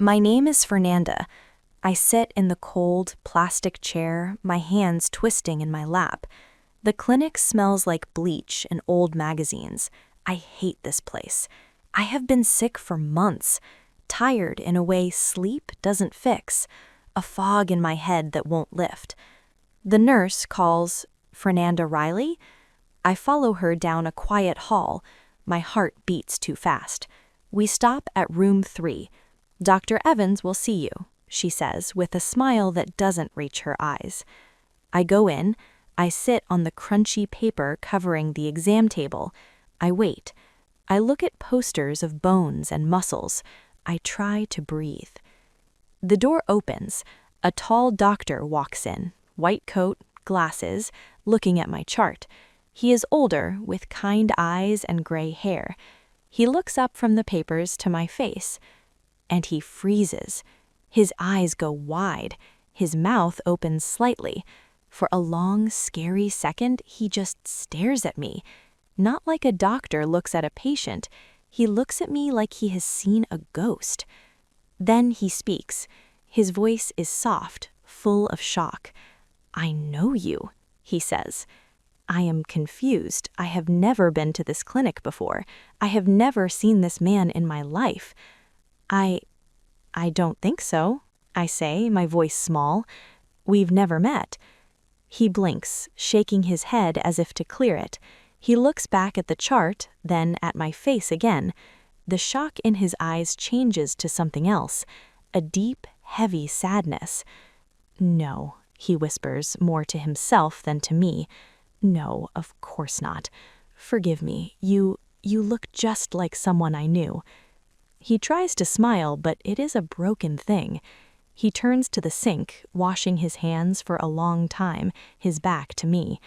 My name is Fernanda. I sit in the cold, plastic chair, my hands twisting in my lap. The clinic smells like bleach and old magazines. I hate this place. I have been sick for months, tired in a way sleep doesn't fix, a fog in my head that won't lift. The nurse calls, "Fernanda Riley?" I follow her down a quiet hall. My heart beats too fast. We stop at room 3. "Dr. Evans will see you," she says with a smile that doesn't reach her eyes. I go in. I sit on the crunchy paper covering the exam table. I wait. I look at posters of bones and muscles. I try to breathe. The door opens. A tall doctor walks in, white coat, glasses, looking at my chart. He is older, with kind eyes and gray hair. He looks up from the papers to my face, and he freezes. His eyes go wide. His mouth opens slightly. For a long, scary second, he just stares at me. Not like a doctor looks at a patient. He looks at me like he has seen a ghost. Then he speaks. His voice is soft, full of shock. "I know you," he says. I am confused. I have never been to this clinic before. I have never seen this man in my life. I don't think so, I say, my voice small. "We've never met." He blinks, shaking his head as if to clear it. He looks back at the chart, then at my face again. The shock in his eyes changes to something else, a deep, heavy sadness. "No," he whispers, more to himself than to me. "No, of course not. Forgive me. You look just like someone I knew." He tries to smile, but it is a broken thing. He turns to the sink, washing his hands for a long time, his back to me.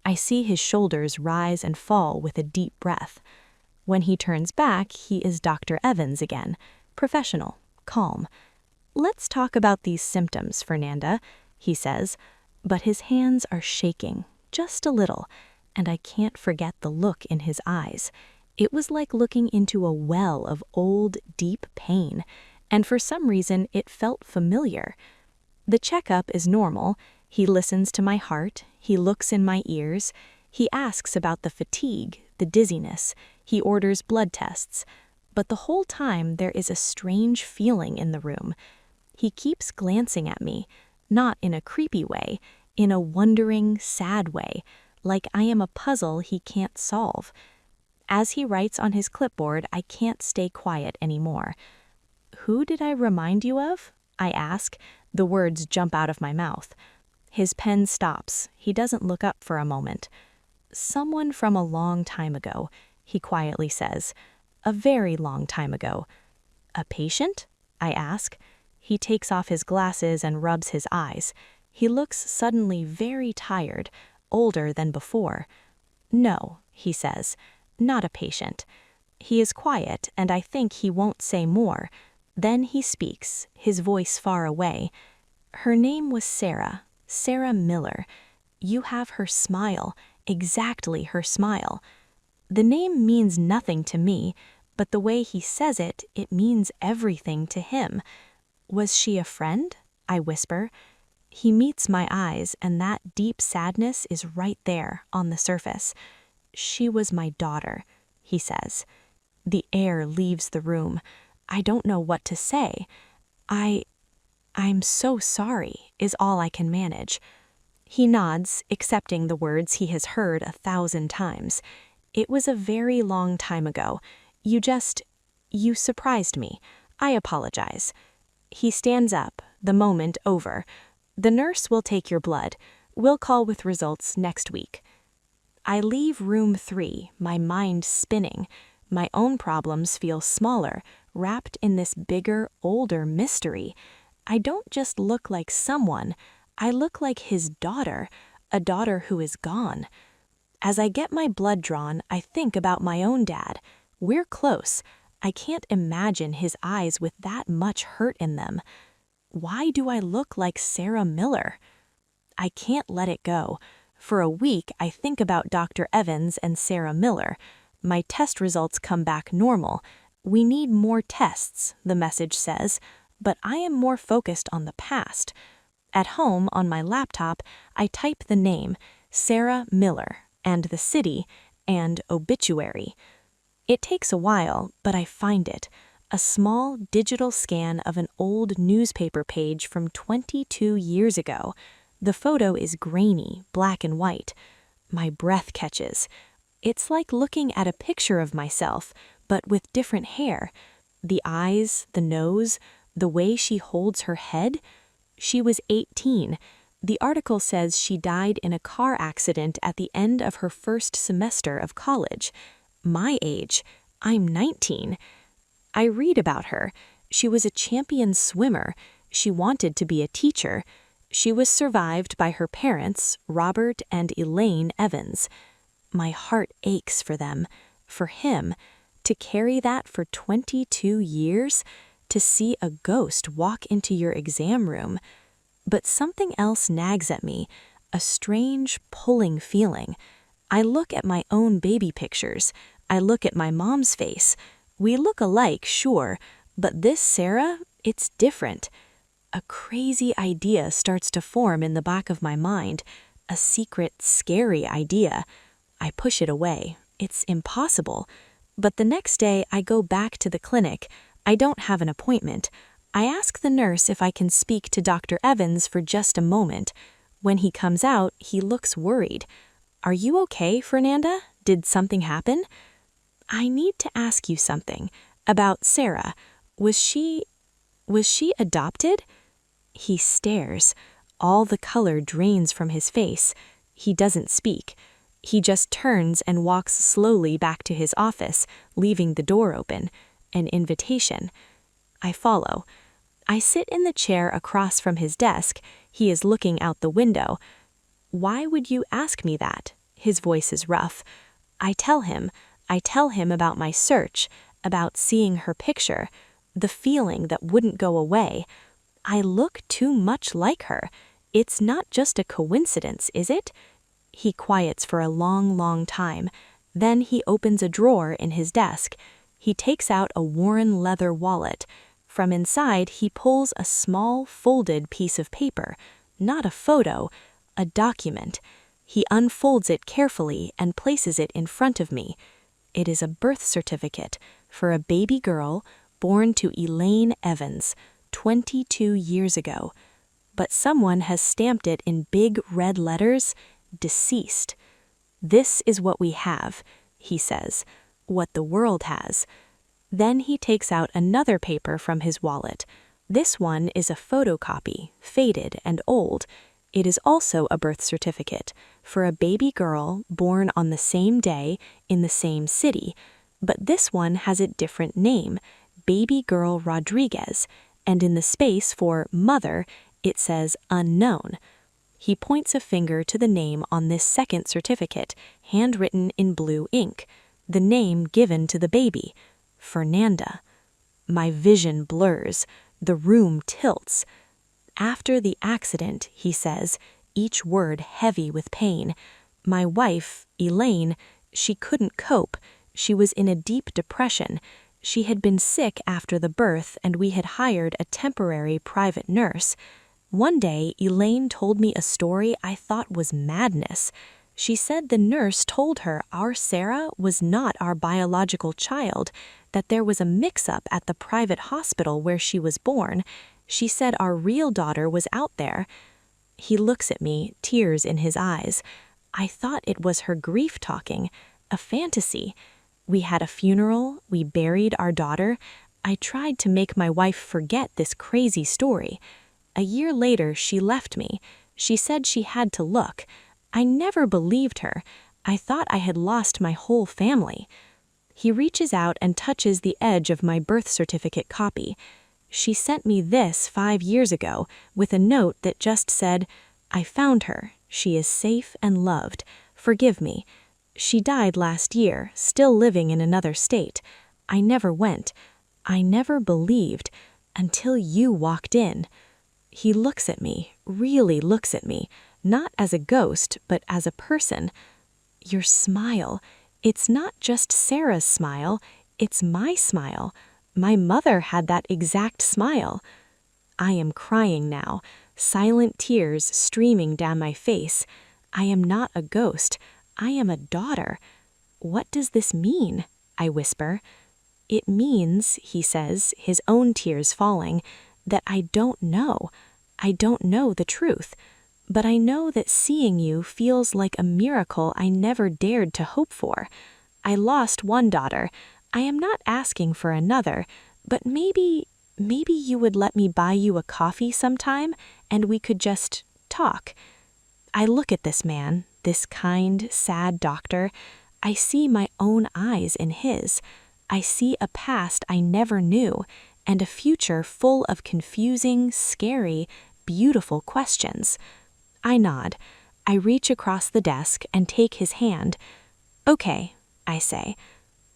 I see his shoulders rise and fall with a deep breath. When he turns back, he is Dr. Evans again, professional, calm. "Let's talk about these symptoms, Fernanda," he says, but his hands are shaking, just a little, and I can't forget the look in his eyes. It was like looking into a well of old, deep pain, and for some reason it felt familiar. The checkup is normal. He listens to my heart, he looks in my ears, he asks about the fatigue, the dizziness, he orders blood tests. But the whole time there is a strange feeling in the room. He keeps glancing at me, not in a creepy way, in a wondering, sad way, like I am a puzzle he can't solve. As he writes on his clipboard, I can't stay quiet anymore. "Who did I remind you of?" I ask. The words jump out of my mouth. His pen stops. He doesn't look up for a moment. "Someone from a long time ago," he quietly says. "A very long time ago." "A patient?" I ask. He takes off his glasses and rubs his eyes. He looks suddenly very tired, older than before. "No," he says, "not a patient." He is quiet, and I think he won't say more. Then he speaks, his voice far away. "Her name was Sarah Miller. You have her smile, exactly her smile." The name means nothing to me, but the way he says it, it means everything to him. "Was she a friend?" I whisper. He meets my eyes, and that deep sadness is right there on the surface. "She was my daughter," he says. The air leaves the room. I don't know what to say. I'm so sorry," is all I can manage. He nods, accepting the words he has heard 1,000 times. "It was a very long time ago. You surprised me. I apologize." He stands up, the moment over. "The nurse will take your blood. We'll call with results next week." I leave room 3, my mind spinning. My own problems feel smaller, wrapped in this bigger, older mystery. I don't just look like someone, I look like his daughter, a daughter who is gone. As I get my blood drawn, I think about my own dad. We're close. I can't imagine his eyes with that much hurt in them. Why do I look like Sarah Miller? I can't let it go. For a week, I think about Dr. Evans and Sarah Miller. My test results come back normal. "We need more tests," the message says. but I am more focused on the past. At home, on my laptop, I type the name, Sarah Miller, and the city, and obituary. It takes a while, but I find it. A small digital scan of an old newspaper page from 22 years ago. The photo is grainy, black and white. My breath catches. It's like looking at a picture of myself, but with different hair. The eyes, the nose, the way she holds her head. She was 18. The article says she died in a car accident at the end of her first semester of college. My age. I'm 19. I read about her. She was a champion swimmer. She wanted to be a teacher. She was survived by her parents, Robert and Elaine Evans. My heart aches for them, for him, to carry that for 22 years, to see a ghost walk into your exam room. But something else nags at me, a strange, pulling feeling. I look at my own baby pictures. I look at my mom's face. We look alike, sure, but this Sarah, it's different. A crazy idea starts to form in the back of my mind, a secret, scary idea. I push it away. It's impossible. But the next day, I go back to the clinic. I don't have an appointment. I ask the nurse if I can speak to Dr. Evans for just a moment. When he comes out, he looks worried. "Are you okay, Fernanda? Did something happen?" "I need to ask you something. About Sarah. Was she adopted?" He stares. All the color drains from his face. He doesn't speak. He just turns and walks slowly back to his office, leaving the door open. An invitation. I follow. I sit in the chair across from his desk. He is looking out the window. "Why would you ask me that?" His voice is rough. I tell him about my search, about seeing her picture, the feeling that wouldn't go away. I look too much like her. It's not just a coincidence, is it? He quiets for a long, long time. Then he opens a drawer in his desk. He takes out a worn leather wallet. From inside, he pulls a small, folded piece of paper. Not a photo, a document. He unfolds it carefully and places it in front of me. It is a birth certificate for a baby girl born to Elaine Evans, 22 years ago. But someone has stamped it in big red letters, deceased. "This is what we have," he says, "what the world has." Then he takes out another paper from his wallet. This one is a photocopy, faded and old. It is also a birth certificate for a baby girl born on the same day in the same city, but this one has a different name, Baby Girl Rodriguez, and in the space for mother, it says unknown. He points a finger to the name on this second certificate, handwritten in blue ink, the name given to the baby, Fernanda. My vision blurs. The room tilts. "After the accident," he says, each word heavy with pain. "My wife, Elaine, she couldn't cope. She was in a deep depression. She had been sick after the birth, and we had hired a temporary private nurse. One day, Elaine told me a story I thought was madness. She said the nurse told her our Sarah was not our biological child, that there was a mix-up at the private hospital where she was born. She said our real daughter was out there." He looks at me, tears in his eyes. I thought it was her grief talking, a fantasy. We had a funeral, we buried our daughter. I tried to make my wife forget this crazy story. A year later, she left me. She said she had to look. I never believed her. I thought I had lost my whole family. He reaches out and touches the edge of my birth certificate copy. She sent me this 5 years ago with a note that just said, "I found her. She is safe and loved. Forgive me. She died last year, still living in another state. I never went. I never believed, until you walked in." He looks at me, really looks at me, not as a ghost, but as a person. "Your smile. It's not just Sarah's smile, it's my smile. My mother had that exact smile." I am crying now, silent tears streaming down my face. I am not a ghost. I am a daughter. What does this mean? I whisper. It means, he says, his own tears falling, that I don't know. I don't know the truth. But I know that seeing you feels like a miracle I never dared to hope for. I lost one daughter. I am not asking for another, but maybe you would let me buy you a coffee sometime and we could just talk. I look at this man, this kind, sad doctor. I see my own eyes in his. I see a past I never knew and a future full of confusing, scary, beautiful questions. I nod. I reach across the desk and take his hand. Okay, I say.